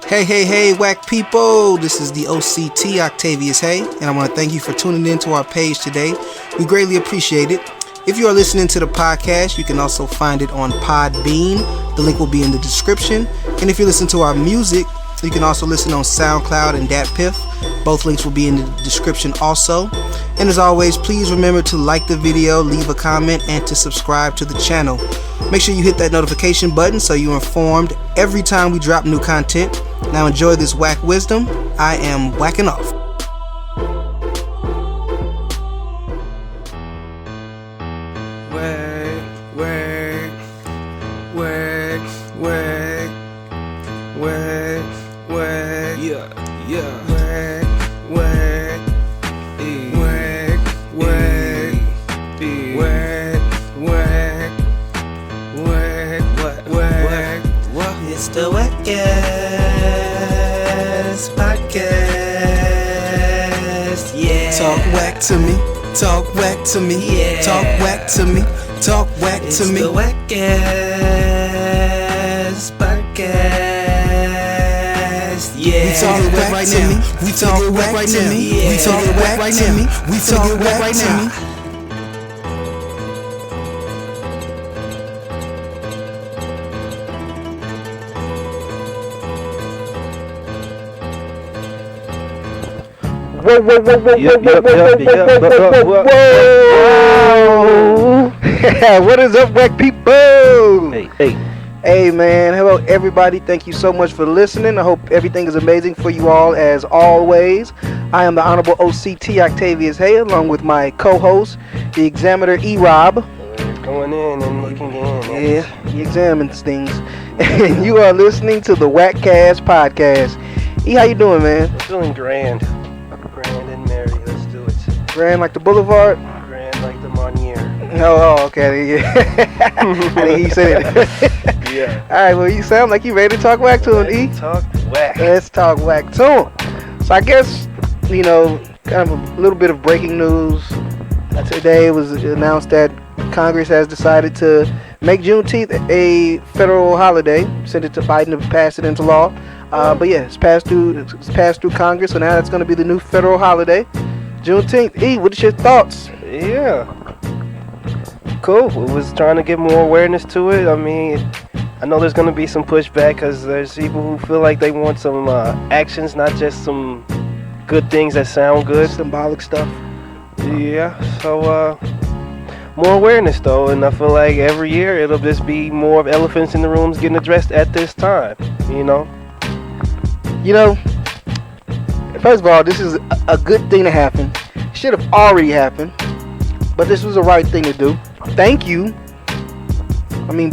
Hey, whack people. This is the OCT, Octavius Haye, and I want to thank you for tuning in to our page today. We greatly appreciate it. If you are listening to the podcast, you can also find it on Podbean. The link will be in the description. And if you listen to our music, you can also listen on SoundCloud and DatPiff. Both links will be in the description also. And as always, please remember to like the video, leave a comment, and to subscribe to the channel. Make sure you hit that notification button so you're informed every time we drop new content. Now enjoy this whack wisdom. I am whacking off. It's the WACCast podcast, yeah. Talk whack to me, talk whack to me, yeah. Talk whack to me, talk whack It's to me. the WACCast podcast, yeah. We talk whack right now, we talk whack right now, we talk whack right now, we talk whack right now. Whoa. What is up, whack people? Hey, man. Hello, everybody. Thank you so much for listening. I hope everything is amazing for you all, as always. I am the Honorable OCT Octavius Haye, along with my co-host, the Examiner E-Rob. Going in and looking in. Yeah, he examines things. And you are listening to the WACCast podcast. E, how you doing, man? I'm feeling grand. Grand and merry. Let's do it. Grand like the Boulevard? Grand like the Monier. Oh, okay. Yeah. I didn't hear you say that. Yeah. All right, well, you sound like you ready to talk whack to him, E. Talk whack. Let's talk whack to him. So I guess, kind of a little bit of breaking news. Today it was announced that Congress has decided to make Juneteenth a federal holiday, send it to Biden to pass it into law. But yeah, it's passed through Congress, so now that's going to be the new federal holiday, Juneteenth. E, what is your thoughts? Yeah. Cool. We was trying to get more awareness to it. I mean, I know there's going to be some pushback because there's people who feel like they want some actions, not just some good things that sound good. Symbolic stuff. Yeah. So, more awareness though, and I feel like every year it'll just be more of elephants in the rooms getting addressed at this time, First of all, this is a good thing to happen. It should have already happened, but this was the right thing to do. Thank you.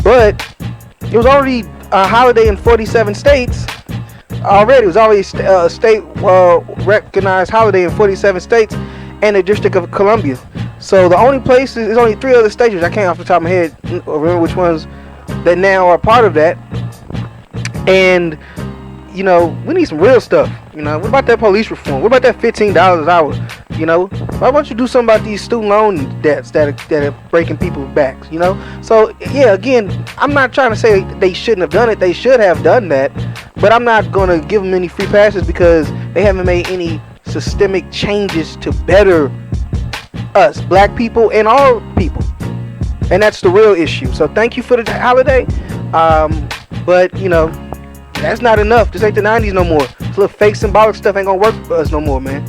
But it was already a holiday in 47 states. Already, it was already a state recognized holiday in 47 states and the District of Columbia. So the only places, there's only 3 other states, which I can't off the top of my head remember which ones that now are part of that. And we need some real stuff. What about that police reform? What about that $15 an hour? Why don't you do something about these student loan debts that are breaking people's backs? So yeah, again, I'm not trying to say they shouldn't have done it. They should have done that, but I'm not gonna give them any free passes because they haven't made any systemic changes to better us, black people, and all people. And that's the real issue. So thank you for the holiday, but that's not enough. This ain't the 90s no more. This little fake symbolic stuff ain't gonna work for us no more, man.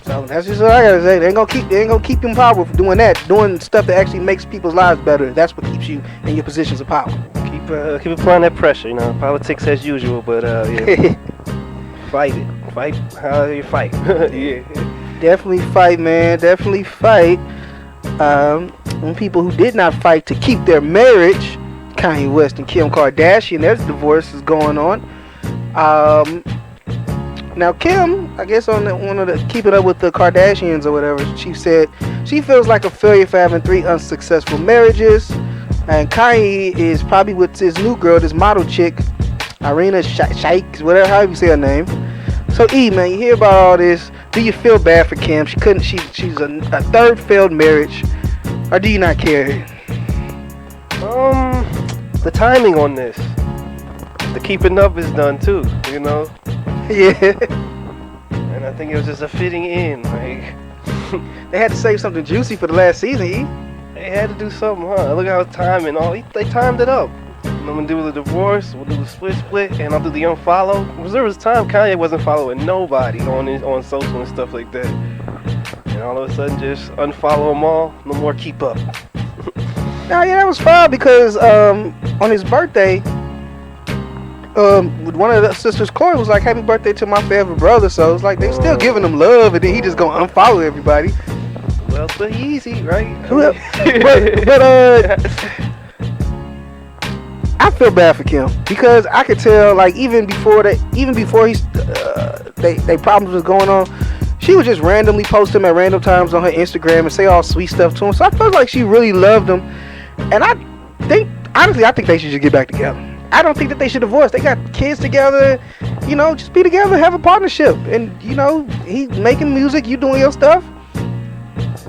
So that's just what I gotta say. They ain't gonna keep you in power for doing that. Doing stuff that actually makes people's lives better. That's what keeps you in your positions of power. Keep applying that pressure. Politics as usual, but yeah. Fight it. Fight how you fight. Yeah. Definitely fight, man. Definitely fight. When people who did not fight to keep their marriage, Kanye West and Kim Kardashian, their divorce is going on. Now Kim, I guess on one of the Keeping Up with the Kardashians or whatever, she said she feels like a failure for having 3 unsuccessful marriages, and Kanye is probably with his new girl, this model chick, Irina Shayk, whatever, how you say her name. So E, man, you hear about all this. Do you feel bad for Kim? She's a 3rd failed marriage, or do you not care? The timing on this. the keeping up is done too, you know. Yeah. And I think it was just a fitting in. Like They had to save something juicy for the last season, E. they had to do something, huh? Look how timing all they timed it up. I'm gonna do the divorce, we'll do the split, and I'll do the unfollow. Because there was time Kanye wasn't following nobody on social and stuff like that. And all of a sudden just unfollow them all, no more keep up. Nah, yeah, that was fine because on his birthday, one of the sisters, Chloe, was like, "Happy birthday to my favorite brother." So it's like they were still giving him love, and then he just gonna unfollow everybody. Well, but easy, right? but I feel bad for Kim because I could tell, like, even before they problems was going on, she would just randomly post him at random times on her Instagram and say all sweet stuff to him. So I felt like she really loved him, and I think they should just get back together. I don't think that they should divorce. They got kids together, you know, just be together, have a partnership, and you know, he making music, you doing your stuff.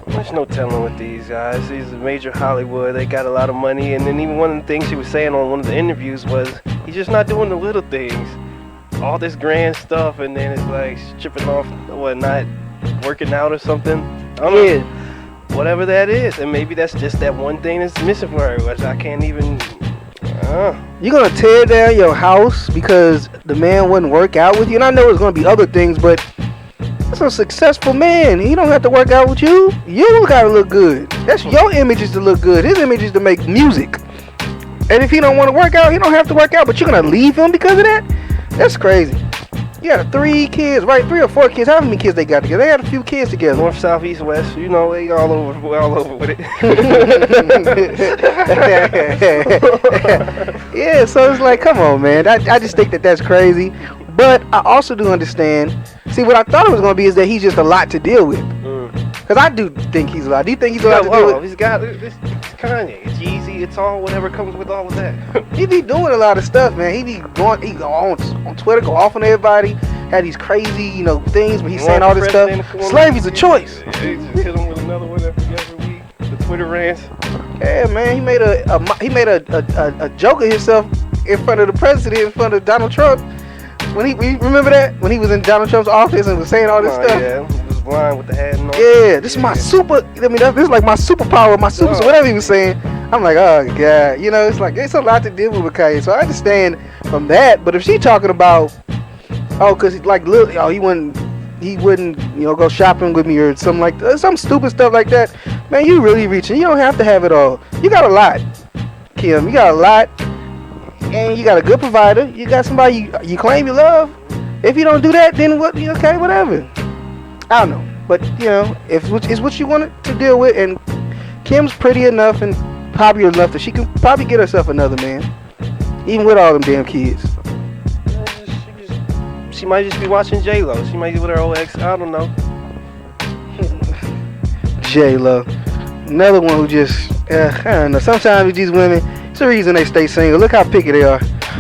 There's no telling with these guys. These are major Hollywood. They got a lot of money. And then even one of the things she was saying on one of the interviews was he's just not doing the little things. All this grand stuff, and then it's like tripping off, not working out or something. I don't know. Whatever that is. And maybe that's just that one thing that's missing for her, which I can't even... You're going to tear down your house because the man wouldn't work out with you? And I know there's going to be other things, but... that's a successful man. He don't have to work out with you. You gotta look good. That's your image is to look good. His image is to make music. And if he don't want to work out, he don't have to work out. But you're gonna leave him because of that? That's crazy. You got 3 kids, right? 3 or 4 kids. How many kids they got together? They had a few kids together. North, south, east, west. You know, they all over with it. Yeah. So it's like, come on, man. I just think that that's crazy. But I also do understand. See, what I thought it was going to be is that he's just a lot to deal with. Because I do think he's a lot. Do you think he's a lot to deal with? He's got it's Kanye. It's Yeezy. It's all whatever comes with all of that. He be doing a lot of stuff, man. He go on Twitter, go off on everybody. Had these crazy, you know, things, but he's saying all this stuff. Slavery's a choice. Yeah, he just hit him with another one every week. The Twitter rants. Yeah, man. He made a joke of himself in front of the president, in front of Donald Trump. When he remember that when he was in Donald Trump's office and was saying all this stuff. Yeah, he was blind with the hat and all. Yeah, this is my super. I mean, this is like my superpower, my super. So whatever he was saying, I'm like, oh god, you know, it's like it's a lot to deal with Kanye. So I understand from that. But if she talking about, cause like, he wouldn't, you know, go shopping with me or something like that, some stupid stuff like that. Man, you really reaching. You don't have to have it all. You got a lot, Kim. You got a lot. And you got a good provider. You got somebody you claim you love. If you don't do that, then what? Okay, whatever. I don't know, but you know, if it's what you wanted to deal with, and Kim's pretty enough and popular enough that she can probably get herself another man, even with all them damn kids. She might just be watching J-Lo. She might be with her old ex. I don't know. J-Lo, another one who just I don't know. Sometimes with these women. It's the reason they stay single. Look how picky they are.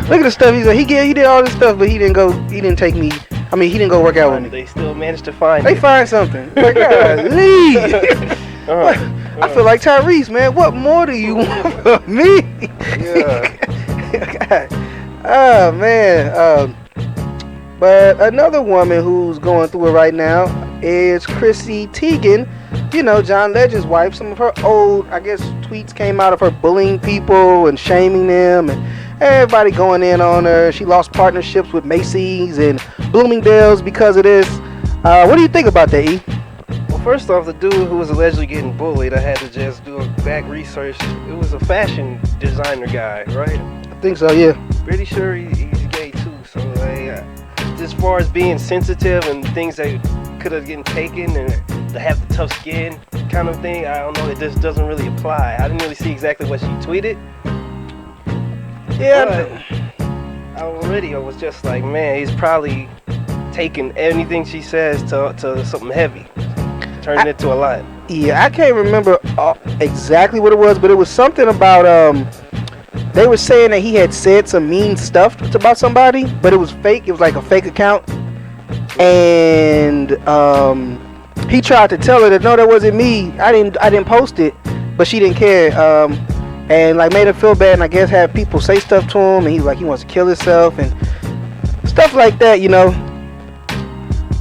Look at the stuff he said. He did all this stuff, but he didn't take me. I mean, he didn't go work out with me. They still managed to find They find something. Like, golly. I feel like Tyrese, man. What more do you want from me? Yeah. Oh, man. But another woman who's going through it right now is Chrissy Teigen. You know, John Legend's wife. Some of her old, I guess, tweets came out of her bullying people and shaming them, and everybody going in on her. She lost partnerships with Macy's and Bloomingdale's because of this. What do you think about that, E? Well, first off, the dude who was allegedly getting bullied, I had to just do a back research. It was a fashion designer guy, right? I think so, yeah. Pretty sure he's gay too. So, like, as far as being sensitive and things that could have gotten taken and to have the tough skin kind of thing, I don't know, it just doesn't really apply. I didn't really see exactly what she tweeted. Yeah. I was just like, man, he's probably taking anything she says to something heavy, turning it to a lot. Yeah, I can't remember exactly what it was, but it was something about, they were saying that he had said some mean stuff about somebody, but it was fake. It was like a fake account. And he tried to tell her that no, that wasn't me. I didn't post it, but she didn't care. and like made him feel bad, and I guess had people say stuff to him, and he like he wants to kill himself and stuff like that, you know.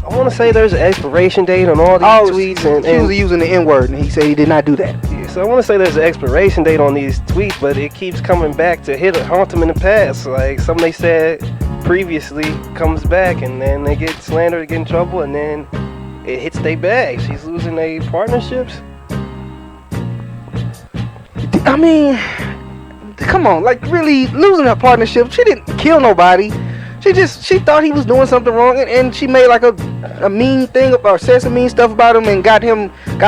I want to say there's an expiration date on all these tweets, and he was using the N-word, and he said he did not do that. Yeah, so I want to say there's an expiration date on these tweets, but it keeps coming back to haunt them in the past. Like something they said previously comes back, and then they get slandered, get in trouble, and then it hits their bag. She's losing their partnerships. I mean, come on, like really losing her partnership. She didn't kill nobody. She thought he was doing something wrong, and she made like a mean thing or said some mean stuff about him and got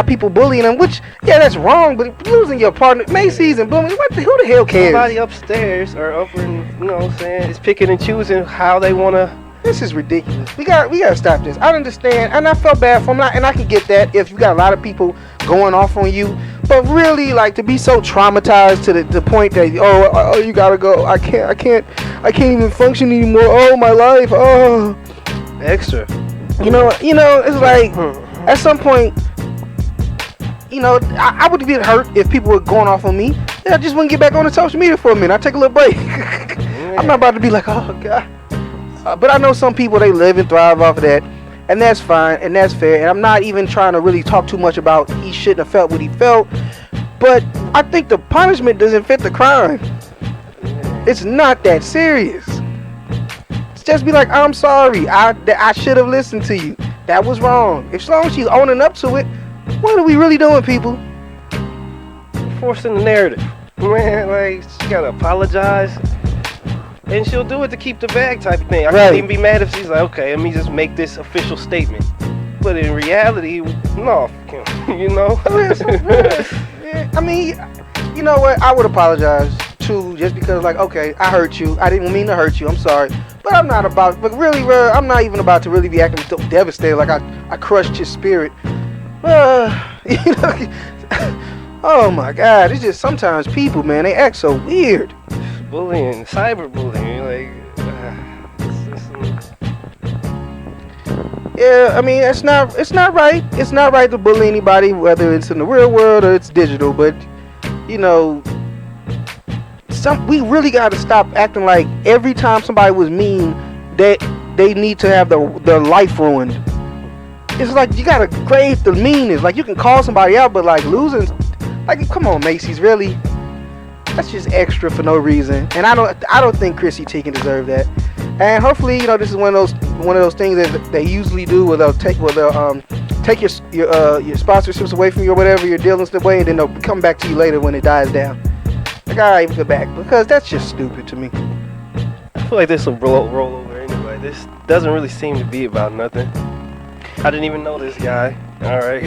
people bullying him, which yeah, that's wrong. But losing your partner, Macy's and bullying, who the hell cares? Somebody upstairs or up in, you know what I'm saying, is picking and choosing how they wanna. This is ridiculous. We gotta stop this. I understand, and I felt bad for him, and I can get that if you got a lot of people going off on you. But really, like to be so traumatized to the point that oh you gotta go. I can't even function anymore. Oh my life. Oh, extra. You know. It's like at some point, you know, I would get hurt if people were going off on me. Yeah, I just wouldn't get back on the social media for a minute. I take a little break. I'm not about to be like, oh god. But I know some people, they live and thrive off of that, and that's fine and that's fair. And I'm not even trying to really talk too much about he shouldn't have felt what he felt, but I think the punishment doesn't fit the crime. It's not that serious. It's just be like, I'm sorry, I should have listened to you. That was wrong. As long as she's owning up to it, what are we really doing, people? Forcing the narrative, man. Like she gotta apologize. And she'll do it to keep the bag type of thing. I can't even be mad if she's like, okay, let me just make this official statement. But in reality, no, you know? I mean, you know what? I would apologize too, just because like, okay, I hurt you. I didn't mean to hurt you. I'm sorry. But I'm not I'm not even about to really be acting so devastated like I crushed his spirit. You know, oh my God. It's just sometimes people, man, they act so weird. Bullying, cyberbullying, yeah, I mean it's not right. It's not right to bully anybody, whether it's in the real world or it's digital. But you know, we really got to stop acting like every time somebody was mean, that they need to have their life ruined. It's like you gotta grade the meanness. Like you can call somebody out, but like losing, like come on, Macy's, really. That's just extra for no reason, and I don't think Chrissy Teigen deserved that. And hopefully, you know, this is one of those things that they usually do, where they'll take your sponsorships away from you or whatever you're dealing with away, and then they'll come back to you later when it dies down. Like, all right, go back, because that's just stupid to me. I feel like this will roll over anyway. This doesn't really seem to be about nothing. I didn't even know this guy. All right.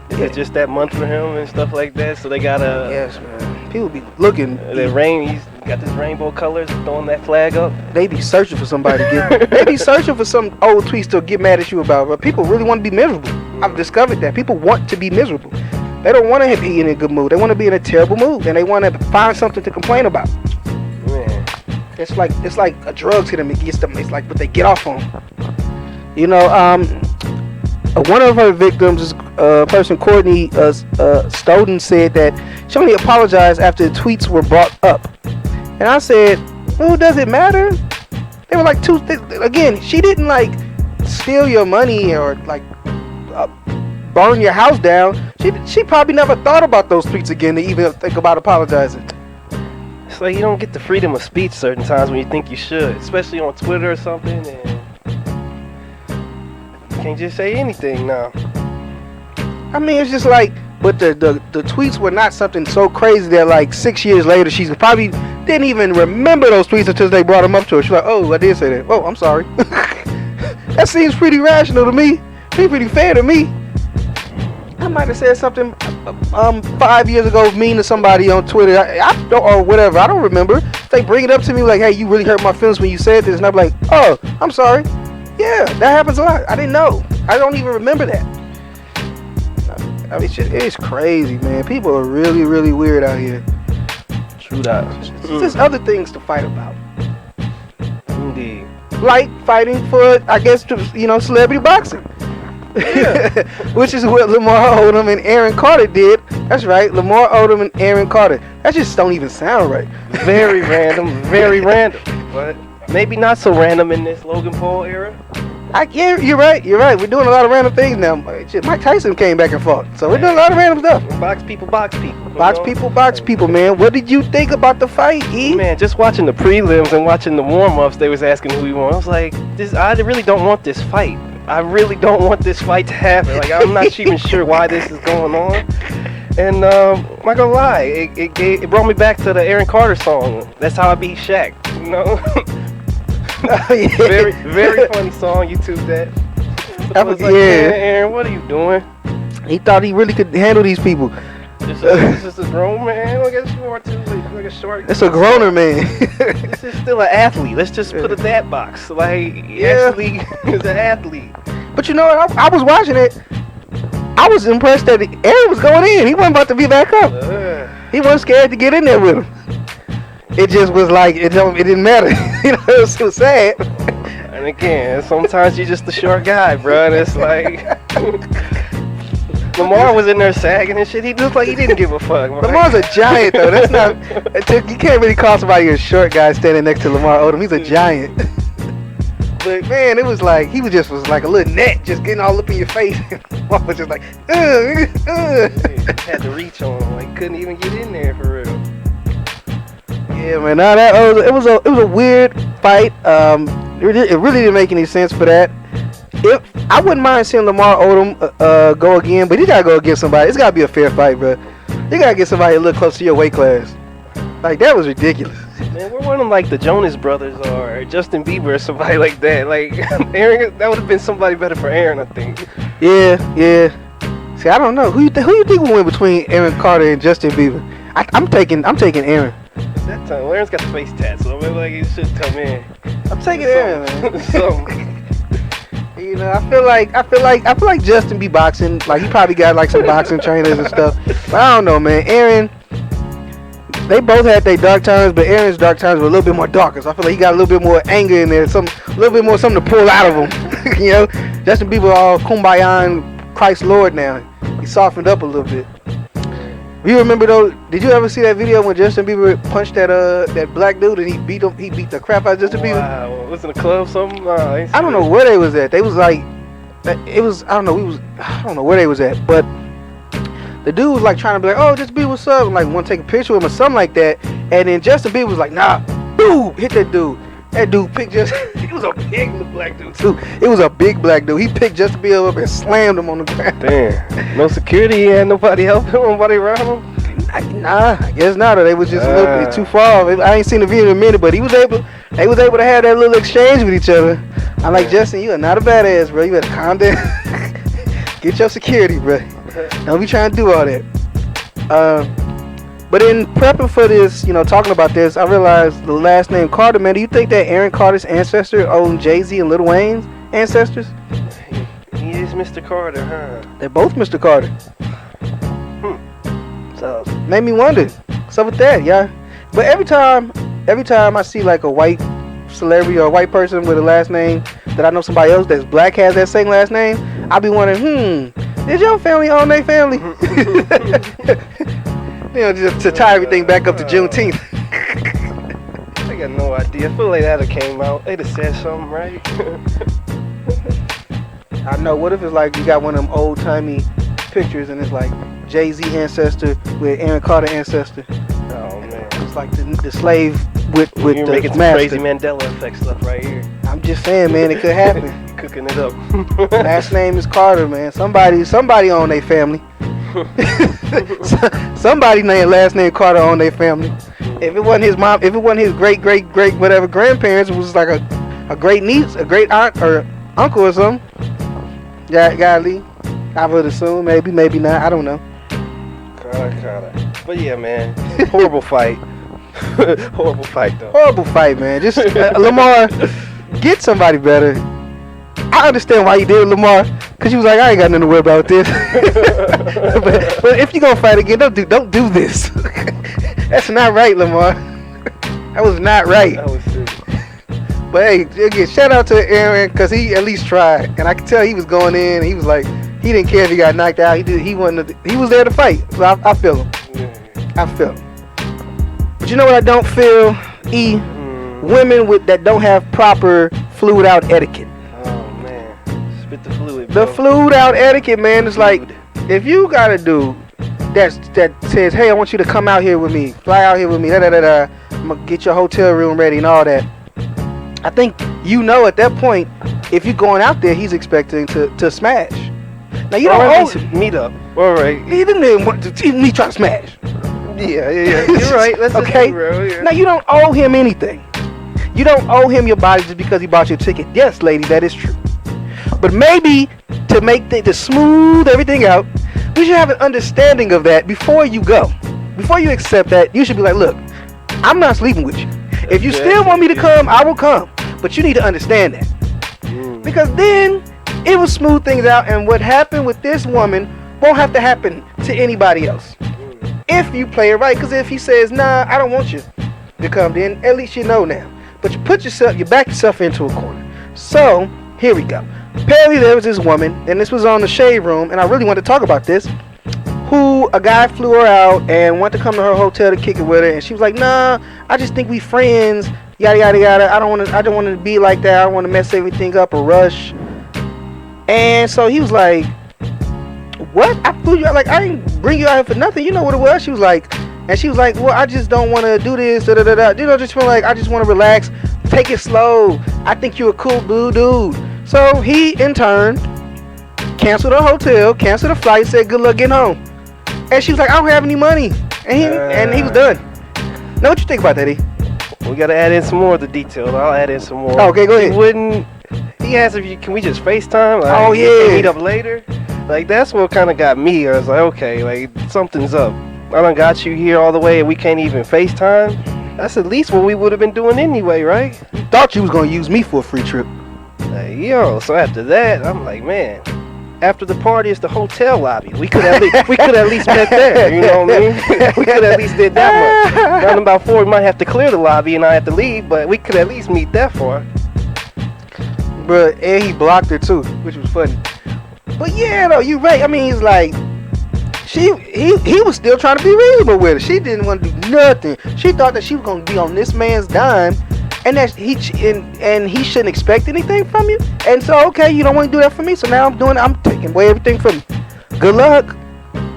Is it just that month for him and stuff like that? So they gotta. Yes, man. People be looking. He's got this rainbow colors, throwing that flag up. They be searching for somebody to get. They be searching for some old tweets to get mad at you about. But people really want to be miserable. I've discovered that people want to be miserable. They don't want to be in a good mood. They want to be in a terrible mood, and they want to find something to complain about. Man, it's like a drug to them. It gets them. It's like what they get off on. You know, one of her victims, person Courtney Stoughton, said that she only apologized after the tweets were brought up. And I said, well, does it matter? They were like again, she didn't like steal your money or like burn your house down. She probably never thought about those tweets again to even think about apologizing. It's like you don't get the freedom of speech certain times when you think you should, especially on Twitter or something, and can't just say anything now. I mean, it's just like, but the tweets were not something so crazy that like 6 years later she probably didn't even remember those tweets until they brought them up to her. She's like, oh, I did say that. Oh, I'm sorry. That seems pretty rational to me. Pretty fair to me. I might have said something 5 years ago mean to somebody on Twitter, or whatever. I don't remember. They bring it up to me like, hey, you really hurt my feelings when you said this, and I'm like, oh, I'm sorry. Yeah, that happens a lot. I didn't know. I don't even remember that. I mean, it's crazy, man. People are really, really weird out here. True that. There's other things to fight about. Indeed. Like fighting for, I guess, celebrity boxing. Yeah. Which is what Lamar Odom and Aaron Carter did That's right. Lamar Odom and Aaron Carter. That just don't even sound right. Very random, very random. But maybe not so random in this Logan Paul era. Yeah, you're right. You're right. We're doing a lot of random things now. Shit, Mike Tyson came back and fought, so we're doing a lot of random stuff. Box people, box people. Box people, man. What did you think about the fight, E? Man, just watching the prelims and watching the warm-ups, they was asking who he won. I was like, I really don't want this fight. I really don't want this fight to happen. Like, I'm not even sure why this is going on. And I'm not gonna lie, it brought me back to the Aaron Carter song. That's how I beat Shaq. You know. Oh, yeah. Very, very funny song. YouTube that. I was like, yeah. Aaron, what are you doing? He thought he really could handle these people. This is a grown man. I guess you are too. Like a short. It's a grown man. This is still an athlete. Let's just put it that box. Like, he actually is an athlete. But you know what? I was watching it. I was impressed that Aaron was going in. He wasn't about to be back up. He wasn't scared to get in there with him. It just was like, it didn't matter. You know, it was so sad. And again, sometimes you're just a short guy, bro. And it's like, Lamar was in there sagging and shit. He looked like he didn't give a fuck. Right? Lamar's a giant, though. That's not, you can't really call somebody a short guy standing next to Lamar Odom. He's a giant. But man, it was like, he was like a little net just getting all up in your face. Lamar was just like, Had to reach on him. Like, couldn't even get in there for real. Yeah, man. Now it was a weird fight. It really didn't make any sense for that. I wouldn't mind seeing Lamar Odom go again, but he gotta go against somebody. It's gotta be a fair fight, bro. You gotta get somebody a little close to your weight class. Like, that was ridiculous. Man, we're one of them, like the Jonas Brothers or Justin Bieber or somebody like that. Like, Aaron, that would have been somebody better for Aaron, I think. Yeah. See, I don't know. Who you think will win between Aaron Carter and Justin Bieber? I'm taking Aaron. At that time, Aaron's got the face tat, so maybe like he should come in. I'm taking Aaron, man. So, you know, I feel like Justin be boxing. Like, he probably got like some boxing trainers and stuff. But I don't know, man. Aaron, they both had their dark times, but Aaron's dark times were a little bit more darker. So I feel like he got a little bit more anger in there, a little bit more something to pull out of him. You know, Justin Bieber all kumbaya and Christ Lord now. He softened up a little bit. You remember though? Did you ever see that video when Justin Bieber punched that black dude and he beat the crap out of Justin Bieber? Wow, was it in a club or something? I don't know where they was at. They was like, it was, I don't know where they was at, but the dude was like trying to be like, oh, Justin Bieber, what's up? And like want to take a picture with him or something like that. And then Justin Bieber was like, nah, boom, hit that dude. That dude picked it was a big black dude too. It was a big black dude. He picked Justin Bieber up and slammed him on the ground. Damn. No security, and nobody helping him, nobody around him? Nah, I guess not. They was just a little bit too far. I ain't seen the video in a minute, but they was able to have that little exchange with each other. I'm like, Justin, you are not a badass, bro. You better calm down. Get your security, bro. Don't be trying to do all that. But in prepping for this, you know, talking about this, I realized the last name Carter, man. Do you think that Aaron Carter's ancestor owned Jay-Z and Lil Wayne's ancestors? He is Mr. Carter, huh? They're both Mr. Carter. So, made me wonder. What's up with that, yeah? But every time I see like a white celebrity or a white person with a last name that I know somebody else that's black has that same last name, I be wondering, did your family own their family? You know, just to tie everything back up to Juneteenth. I got no idea. I feel like that came out. They'd have said something, right? I know. What if it's like you got one of them old timey pictures and it's like Jay-Z ancestor with Aaron Carter ancestor? Oh man, it's like the slave with You're the making some master. crazy Mandela effect stuff right here. I'm just saying, man, it could happen. Cooking it up. Last name is Carter, man. Somebody own their family. Somebody named last name Carter on their family. If it wasn't his mom, if it wasn't his great whatever grandparents, it was like a great niece, a great aunt or uncle or something. Golly, I would assume, maybe not. I don't know. Carter. But yeah, man, horrible fight. Horrible fight though. Horrible fight, man. Just Lamar, get somebody better. I understand why you did it, Lamar, because you was like, I ain't got nothing to worry about this. but if you gonna fight again, don't do this. That's not right, Lamar. That was not right. That was sick. But hey, again, shout out to Aaron, because he at least tried, and I could tell he was going in. He He didn't care if he got knocked out. He was there to fight. So I feel him. I feel him. But you know what I don't feel? Women that don't have proper fluid out etiquette. Oh man, spit the fluid. The bro. fluid out etiquette, man, is like if you got a dude that says, "Hey, I want you to come out here with me, fly out here with me, I'm gonna get your hotel room ready and all that." I think at that point, if you're going out there, he's expecting to smash. Now you don't meet up. All right. He didn't want to me try to smash. Yeah. You're right. Let's just okay. be real, yeah. Now you don't owe him anything. You don't owe him your body just because he bought you a ticket. Yes, lady, that is true. But maybe to smooth everything out, we should have an understanding of that before you go. Before you accept that, you should be like, look, I'm not sleeping with you. If you still want me to come, I will come. But you need to understand that. Because then it will smooth things out, and what happened with this woman won't have to happen to anybody else. If you play it right, because if he says, nah, I don't want you to come, then at least you know now. But you back yourself into a corner. So, here we go. Apparently there was this woman, and this was on the Shade Room, and I really want to talk about this, who a guy flew her out and wanted to come to her hotel to kick it with her, and she was like, nah, I just think we friends, yada yada yada. I don't want to be like that. I don't want to mess everything up or rush. And so he was like, what? I flew you out, like I didn't bring you out here for nothing. You know what it was? She was like, well, I just don't want to do this, da da da da. You know, just feel like I just want to relax, take it slow. I think you're a cool blue dude. So he, in turn, canceled her hotel, canceled the flight, said good luck getting home. And she was like, I don't have any money. And he was done. Now what you think about that, E? We gotta add in some more of the details. I'll add in some more. Oh, okay, go ahead. He asked can we just FaceTime? Like, oh yeah. Meet up later? Like that's what kind of got me. I was like, okay, like something's up. I done got you here all the way and we can't even FaceTime? That's at least what we would have been doing anyway, right? You thought you was gonna use me for a free trip. Like, yo, so after that, I'm like, man, after the party is the hotel lobby. We could at least met there, you know what I mean? We could at least did that much. Round about 4, we might have to clear the lobby and I have to leave, but we could at least meet that far. Bruh, and he blocked her too, which was funny. But yeah, though, you right. I mean, he's like, he was still trying to be reasonable with her. She didn't want to do nothing. She thought that she was gonna be on this man's dime, and that he shouldn't expect anything from you. And so, okay, you don't want to do that for me. So now I'm taking away everything from you. Good luck.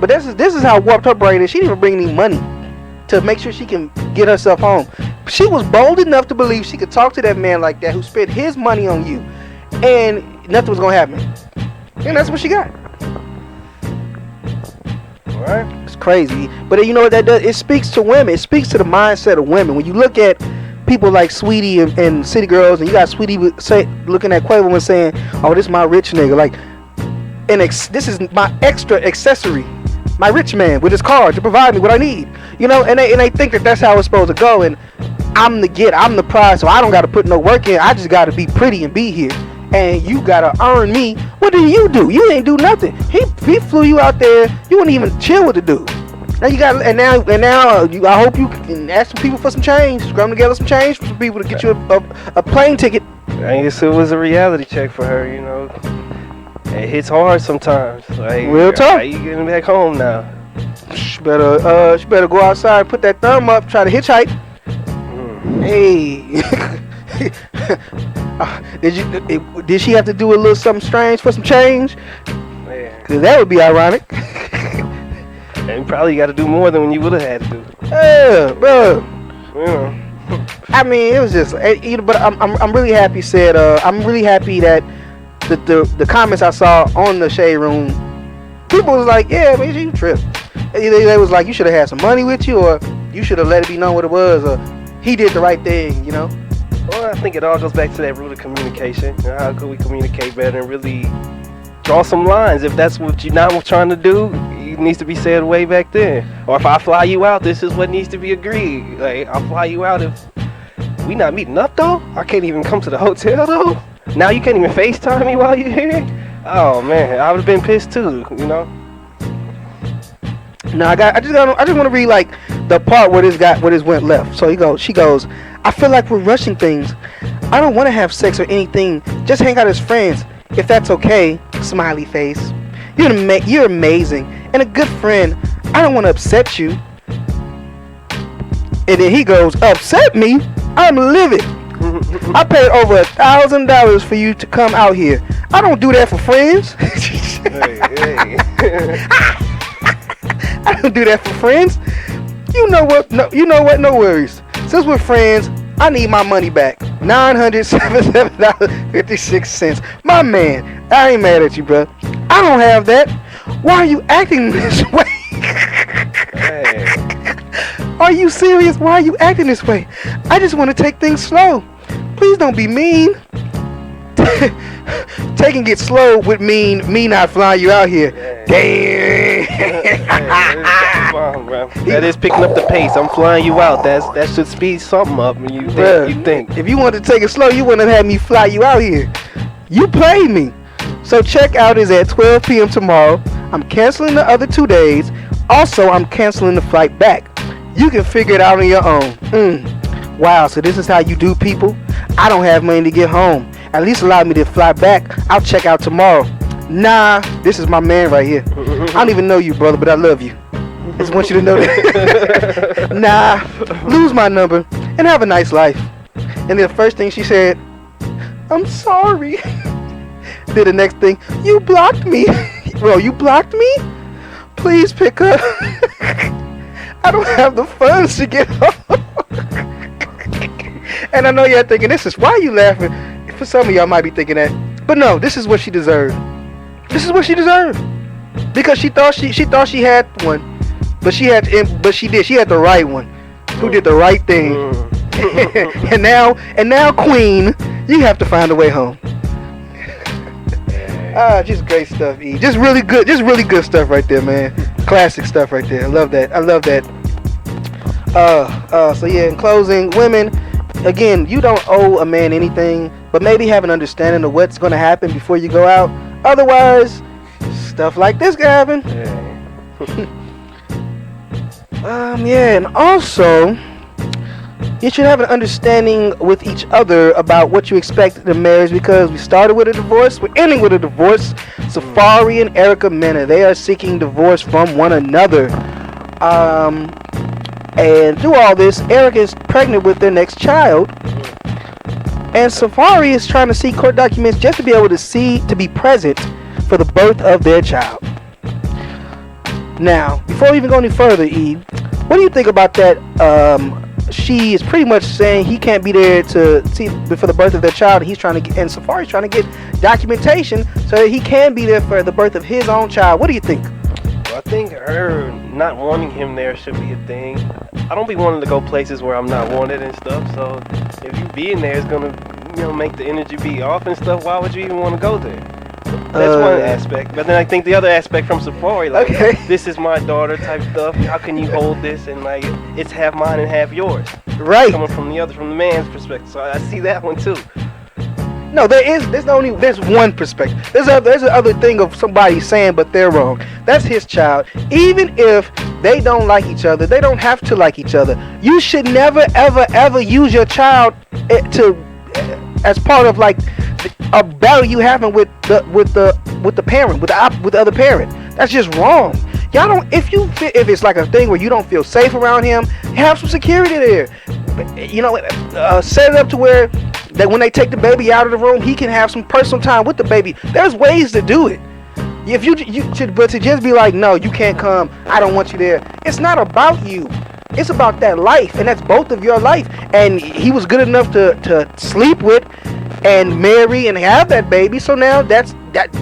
But this is how warped her brain is. She didn't even bring any money to make sure she can get herself home. She was bold enough to believe she could talk to that man like that, who spent his money on you, and nothing was gonna happen. And that's what she got. Right. It's crazy. But you know what that does? It speaks to women. It speaks to the mindset of women. When you look at people like Sweetie and City Girls, and you got Sweetie looking at Quavo and saying, oh, this is my rich nigga. Like, this is my extra accessory. My rich man with his car to provide me what I need. You know, and they think that that's how it's supposed to go. And I'm the prize, so I don't got to put no work in. I just got to be pretty and be here. And you gotta earn me. What did you do? You ain't do nothing. He flew you out there. You wouldn't even chill with the dude. Now you got I hope you can ask some people for some change. Scrum together some change for some people to get you a plane ticket. I guess it was a reality check for her, you know. It hits hard sometimes. Like, real talk. How you getting back home now? She better go outside, put that thumb up, try to hitchhike. Hey. Did she have to do a little something strange for some change? Man. Cause that would be ironic. And you probably got to do more than when you would have had to do. Yeah, bro. You know. I mean, it was just, but I'm really happy. I'm really happy that the comments I saw on the Shade Room, people was like, yeah, man, you tripped. Either they was like, you should have had some money with you, or you should have let it be known what it was, or he did the right thing, you know. Well, I think it all goes back to that root of communication. You know, how could we communicate better and really draw some lines? If that's what you're not trying to do, it needs to be said way back then. Or if I fly you out, this is what needs to be agreed. Like, I'll fly you out if we not meeting up, though. I can't even come to the hotel, though. Now you can't even FaceTime me while you're here. Oh man, I would have been pissed too, you know. No, I just want to read like the part where this went left. So she goes, I feel like we're rushing things. I don't want to have sex or anything. Just hang out as friends, if that's okay. Smiley face. You're amazing and a good friend. I don't want to upset you. And then he goes, upset me? I'm livid. I paid over $1,000 for you to come out here. I don't do that for friends. Hey. I don't do that for friends. You know what? No, you know what? No worries. Since we're friends, I need my money back. $977.56. My man, I ain't mad at you, bro. I don't have that. Why are you acting this way? Hey. Are you serious? Why are you acting this way? I just want to take things slow. Please don't be mean. Taking it slow would mean me not flying you out here. Damn. That is picking up the pace. I'm flying you out. That should speed something up. When you think. If you wanted to take it slow, you wouldn't have had me fly you out here. You played me. So checkout is at 12 p.m. tomorrow. I'm canceling the other 2 days. Also, I'm canceling the flight back. You can figure it out on your own. Wow, so this is how you do, people? I don't have money to get home. At least allow me to fly back. I'll check out tomorrow. Nah, this is my man right here. I don't even know you, brother, but I love you. I just want you to know that. Nah, lose my number and have a nice life. And then the first thing she said, I'm sorry. Then the next thing, you blocked me. Bro, you blocked me? Please pick up. I don't have the funds to get home. And I know y'all thinking, why are you laughing? For some of y'all might be thinking that. But no, this is what she deserved. This is what she deserved. Because she thought she had one. But she had the right one. Who did the right thing. and now Queen, you have to find a way home. Just great stuff, E. Just really good stuff right there, man. Classic stuff right there. I love that. So yeah, in closing, women, again, you don't owe a man anything, but maybe have an understanding of what's going to happen before you go out. Otherwise, stuff like this can happen. Yeah, and also, you should have an understanding with each other about what you expect in a marriage, because we started with a divorce, we're ending with a divorce. Safaree and Erica Mena, they are seeking divorce from one another. And through all this, Erica is pregnant with their next child. And Safaree is trying to see court documents just to be able to be present for the birth of their child. Now, before we even go any further, E, what do you think about that? She is pretty much saying he can't be there to see for the birth of their child. And Safaree's trying to get documentation so that he can be there for the birth of his own child. What do you think? Well, I think her not wanting him there should be a thing. I don't be wanting to go places where I'm not wanted and stuff. So if you being there is gonna, make the energy be off and stuff, why would you even want to go there? That's one aspect. But then I think the other aspect from Safaree, this is my daughter type stuff. How can you hold this? And it's half mine and half yours. Right. Coming from the man's perspective. So I see that one too. No, there's one perspective. There's another thing of somebody saying, but they're wrong. That's his child. Even if they don't like each other, they don't have to like each other. You should never, ever, ever use your child as part of a battle you having with the parent, with the other parent. That's just wrong. Y'all don't. If it's like a thing where you don't feel safe around him, have some security there. Set it up to where that when they take the baby out of the room, he can have some personal time with the baby. There's ways to do it. If you should, but to just be like, no, you can't come, I don't want you there. It's not about you. It's about that life, and that's both of your life. And he was good enough to sleep with and marry and have that baby. So now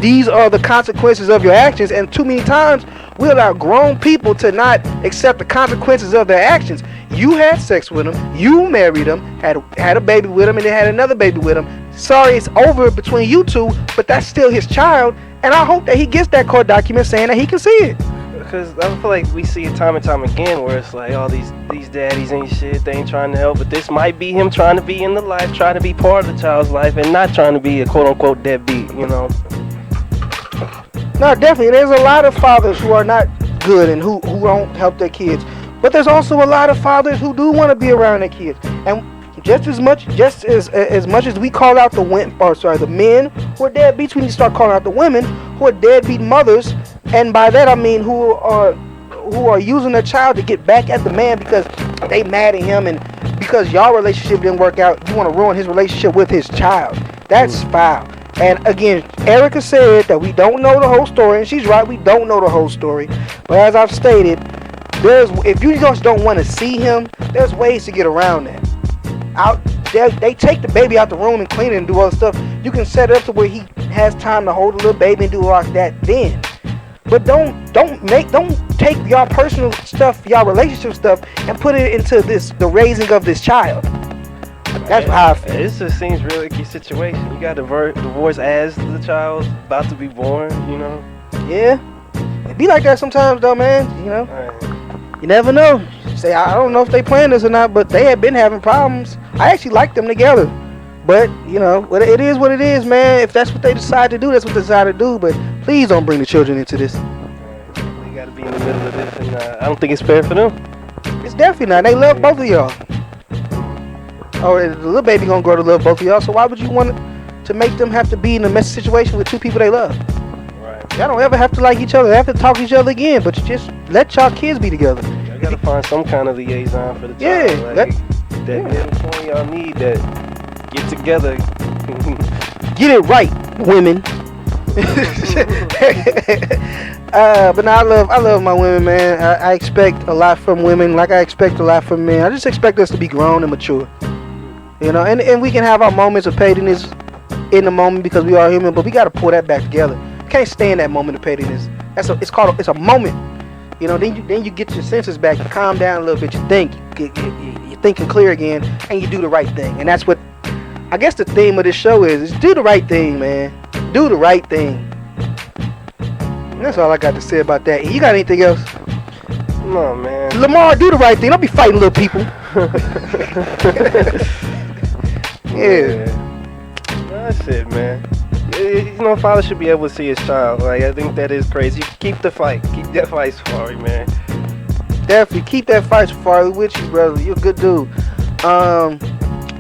these are the consequences of your actions. And too many times we allow grown people to not accept the consequences of their actions. You had sex with him, you married him, had a baby with him, and then had another baby with him. Sorry, it's over between you two, but that's still his child. And I hope that he gets that court document saying that he can see it. Because I feel like we see it time and time again where it's like, all these daddies ain't shit, they ain't trying to help, but this might be him trying to be in the life, trying to be part of the child's life, and not trying to be a quote-unquote deadbeat, No, definitely. There's a lot of fathers who are not good and who don't help their kids. But there's also a lot of fathers who do want to be around their kids. And just as much as we call out the men who are deadbeats, we need to start calling out the women who are deadbeat mothers And by that I mean who are using their child to get back at the man because they mad at him, and because y'all relationship didn't work out, you want to ruin his relationship with his child. That's foul. And again, Erica said that we don't know the whole story, and she's right, we don't know the whole story. But as I've stated, if you just don't want to see him, there's ways to get around that. They take the baby out the room and clean it and do other stuff. You can set it up to where he has time to hold a little baby and do all that then. But don't take y'all personal stuff, y'all relationship stuff, and put it into the raising of this child. That's how I feel. This just seems really icky situation. You got divorced as the child's about to be born, you know? Yeah. It be like that sometimes though, man. You know? Right. You never know. Say, I don't know if they planned this or not, but they had been having problems. I actually liked them together. But, you know, it is what it is, man. If that's what they decide to do, that's what they decide to do. But please don't bring the children into this. They got to be in the middle of this, and I don't think it's fair for them. It's definitely not. They love both of y'all. Or the little baby gonna grow to love both of y'all. So why would you want to make them have to be in a messy situation with two people they love? Right. Y'all don't ever have to like each other. They have to talk to each other again. But you just let y'all kids be together. You got to find some kind of liaison for the child. Yeah. Like, that middle point y'all need that. Get together. Get it right, women. But no, I love my women, man. I expect a lot from women, like I expect a lot from men. I just expect us to be grown and mature, you know. And we can have our moments of pettiness in the moment because we are human, but we gotta pull that back together. You can't stay in that moment of pettiness. It's a moment, you know. Then you get your senses back, you calm down a little bit, you think, you're thinking clear again, and you do the right thing. And that's what I guess the theme of this show is do the right thing, man. Do the right thing. And that's all I got to say about that. You got anything else? No, man. Lamar, do the right thing. Don't be fighting little people. Yeah. That's it, man. You know, father should be able to see his child. Like, I think that is crazy. Keep the fight. Keep that fight, Safaree, man. Definitely keep that fight, Safaree, with you, brother. You're a good dude.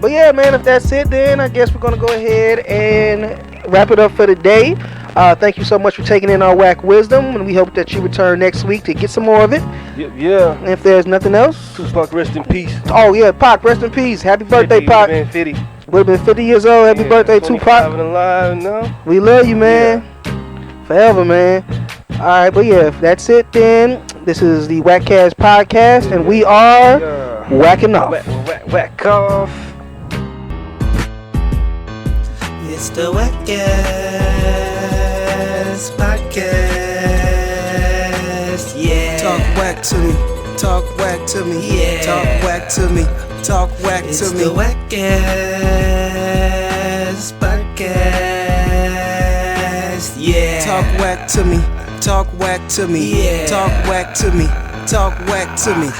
But yeah, man, if that's it, then I guess we're going to go ahead and wrap it up for the day. Thank you so much for taking in our WAC wisdom, and we hope that you return next week to get some more of it. Yeah. And if there's nothing else, Tupac, rest in peace. Oh yeah, Pac, rest in peace. Happy birthday, Pac. Man, 50. Would have been 50 years old. Happy birthday, 25 Tupac. and alive, no? We love you, man. Forever, man. All right, but yeah, if that's it, then this is the WACCast podcast, and we are whacking off. Whack off. It's the WACCast podcast. Yeah. Talk whack to me. Talk whack to me. Yeah. Talk whack to me. Talk whack It's to me. the WACCast podcast. Yeah. Talk whack to me. Talk whack to me. Yeah. Talk whack to me. Talk whack to me.